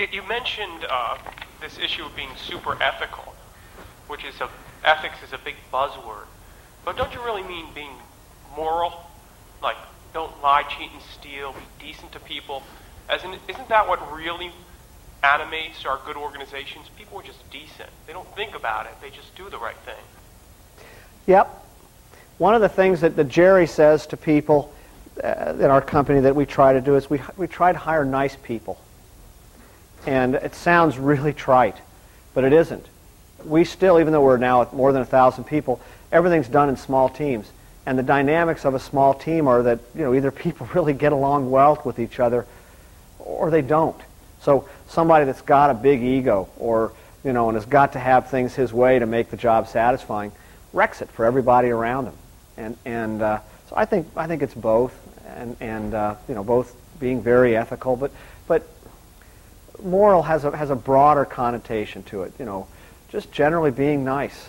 You mentioned this issue of being super ethical, which is ethics is a big buzzword. But don't you really mean being moral? Like, don't lie, cheat, and steal, be decent to people. Isn't that what really animates our good organizations? People are just decent. They don't think about it. They just do the right thing. Yep. One of the things that Jerry says to people in our company that we try to do is we try to hire nice people. And it sounds really trite, but it isn't. We still, even though we're now at more than 1,000 people, everything's done in small teams. And the dynamics of a small team are that, either people really get along well with each other or they don't. So somebody that's got a big ego or, and has got to have things his way to make the job satisfying wrecks it for everybody around him. And so I think it's both, and both being very ethical, but moral has a broader connotation to it. Just generally being nice.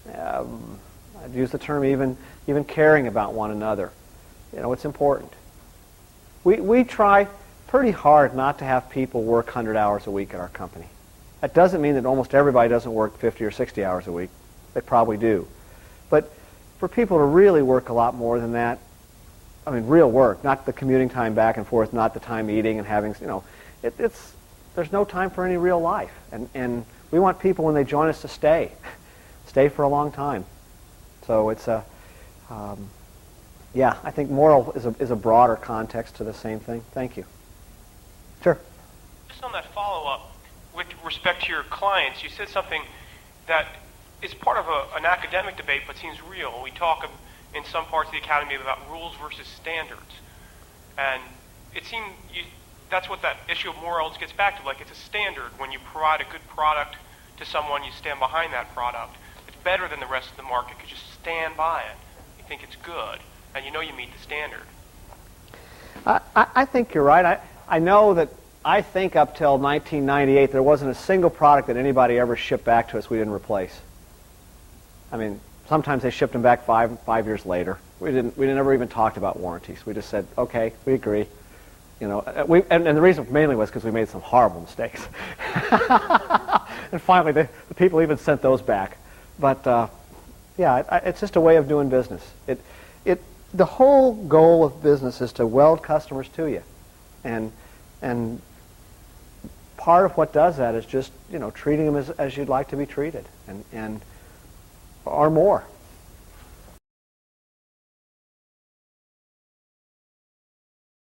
I'd use the term even caring about one another. It's important. We try pretty hard not to have people work 100 hours a week at our company. That doesn't mean that almost everybody doesn't work 50 or 60 hours a week. They probably do. But for people to really work a lot more than that, real work, not the commuting time back and forth, not the time eating and having, there's no time for any real life. And we want people when they join us to stay for a long time. So it's I think moral is a broader context to the same thing. Thank you. Sure. Just on that follow-up, with respect to your clients, you said something that is part of an academic debate but seems real. We talk in some parts of the academy about rules versus standards. And it seems that's what that issue of morals gets back to. Like, it's a standard. When you provide a good product to someone, you stand behind that product. It's better than the rest of the market because you stand by it. You think it's good, and you meet the standard. I think you're right. I know that I think up till 1998 there wasn't a single product that anybody ever shipped back to us we didn't replace. Sometimes they shipped them back five years later. We never even talked about warranties. We just said, okay, we agree. And the reason mainly was because we made some horrible mistakes. And finally, the people even sent those back. But it's just a way of doing business. The whole goal of business is to weld customers to you, and part of what does that is just treating them as you'd like to be treated, and or more.